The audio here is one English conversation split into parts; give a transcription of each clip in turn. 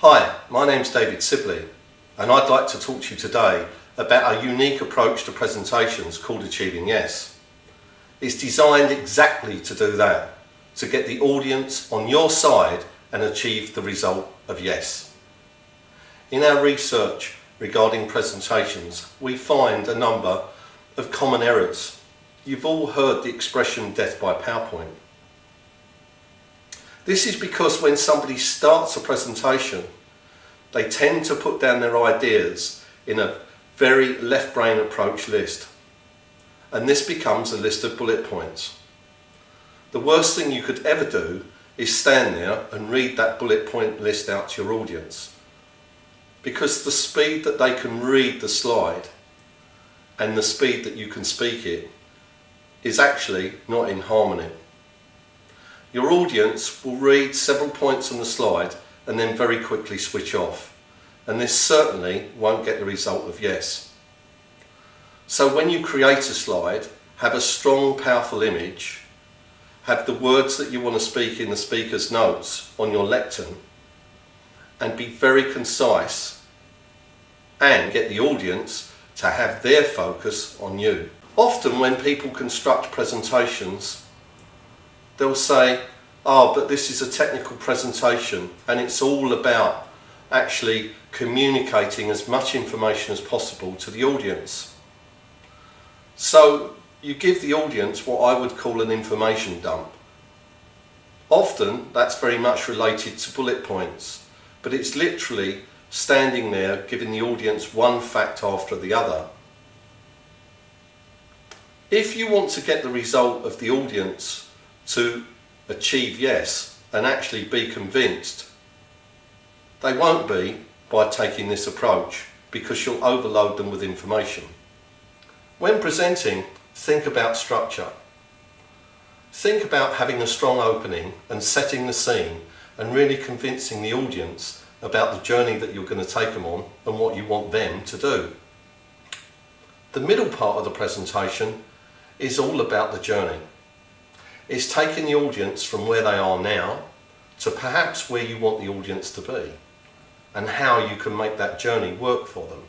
Hi, my name's David Sibley and I'd like to talk to you today about a unique approach to presentations called Achieving Yes. It's designed exactly to do that, to get the audience on your side and achieve the result of yes. In our research regarding presentations, we find a number of common errors. You've all heard the expression death by PowerPoint. This is because when somebody starts a presentation, they tend to put down their ideas in a very left brain approach list. And this becomes a list of bullet points. The worst thing you could ever do is stand there and read that bullet point list out to your audience. Because the speed that they can read the slide and the speed that you can speak it is actually not in harmony. Your audience will read several points on the slide and then very quickly switch off. And this certainly won't get the result of yes. So when you create a slide, have a strong, powerful image, have the words that you want to speak in the speaker's notes on your lectern, and be very concise and get the audience to have their focus on you. Often when people construct presentations, they'll say, oh, but this is a technical presentation and it's all about actually communicating as much information as possible to the audience. So you give the audience what I would call an information dump. Often that's very much related to bullet points, but it's literally standing there giving the audience one fact after the other. If you want to get the result of the audience to achieve yes and actually be convinced, they won't be by taking this approach because you'll overload them with information. When presenting, think about structure. Think about having a strong opening and setting the scene and really convincing the audience about the journey that you're going to take them on and what you want them to do. The middle part of the presentation is all about the journey. It's taking the audience from where they are now to perhaps where you want the audience to be and how you can make that journey work for them.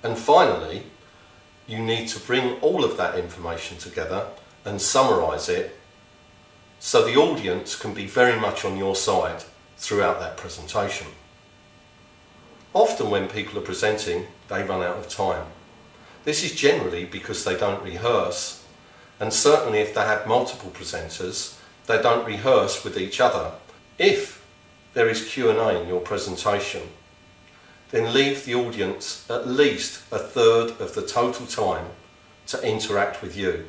And finally, you need to bring all of that information together and summarise it so the audience can be very much on your side throughout that presentation. Often when people are presenting, they run out of time. This is generally because they don't rehearse, and certainly if they have multiple presenters, they don't rehearse with each other. If there is Q&A in your presentation, then leave the audience at least a third of the total time to interact with you.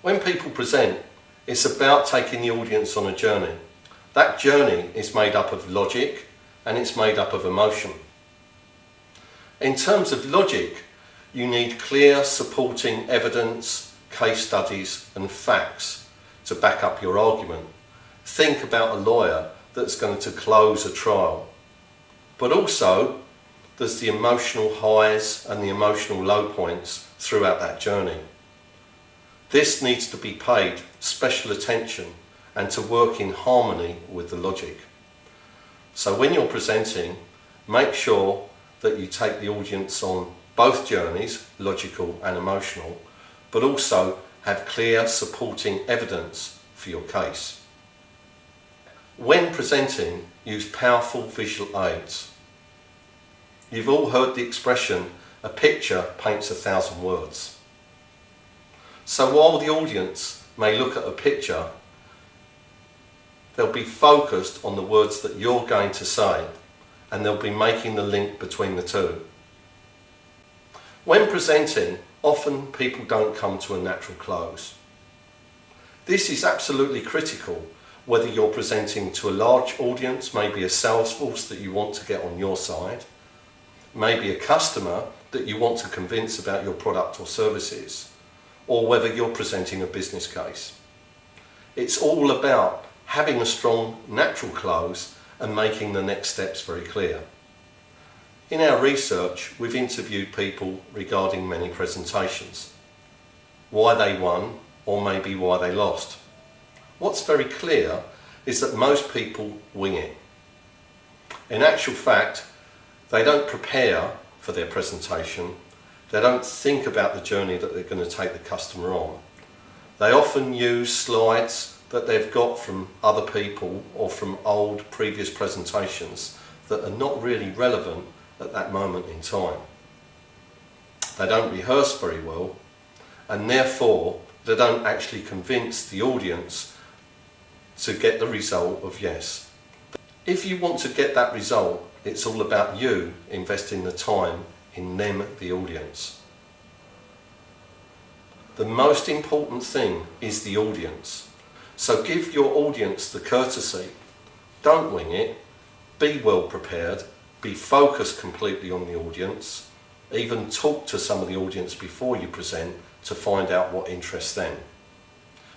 When people present, it's about taking the audience on a journey. That journey is made up of logic and it's made up of emotion. In terms of logic, you need clear supporting evidence, case studies and facts to back up your argument. Think about a lawyer that's going to close a trial. But also, there's the emotional highs and the emotional low points throughout that journey. This needs to be paid special attention and to work in harmony with the logic. So when you're presenting, make sure that you take the audience on both journeys, logical and emotional, but also have clear supporting evidence for your case. When presenting, use powerful visual aids. You've all heard the expression, a picture paints 1,000 words. So while the audience may look at a picture, they'll be focused on the words that you're going to say, and they'll be making the link between the two. When presenting, often people don't come to a natural close. This is absolutely critical whether you're presenting to a large audience, maybe a sales force that you want to get on your side, maybe a customer that you want to convince about your product or services, or whether you're presenting a business case. It's all about having a strong natural close and making the next steps very clear. In our research, we've interviewed people regarding many presentations, why they won or maybe why they lost. What's very clear is that most people wing it. In actual fact, they don't prepare for their presentation. They don't think about the journey that they're going to take the customer on. They often use slides that they've got from other people or from old previous presentations that are not really relevant at that moment in time. They don't rehearse very well, and therefore they don't actually convince the audience to get the result of yes. If you want to get that result, it's all about you investing the time in them, the audience. The most important thing is the audience. So give your audience the courtesy. Don't wing it. Be well prepared. Be focused completely on the audience. Even talk to some of the audience before you present to find out what interests them.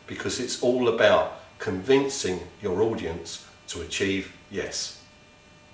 Because it's all about convincing your audience to achieve yes.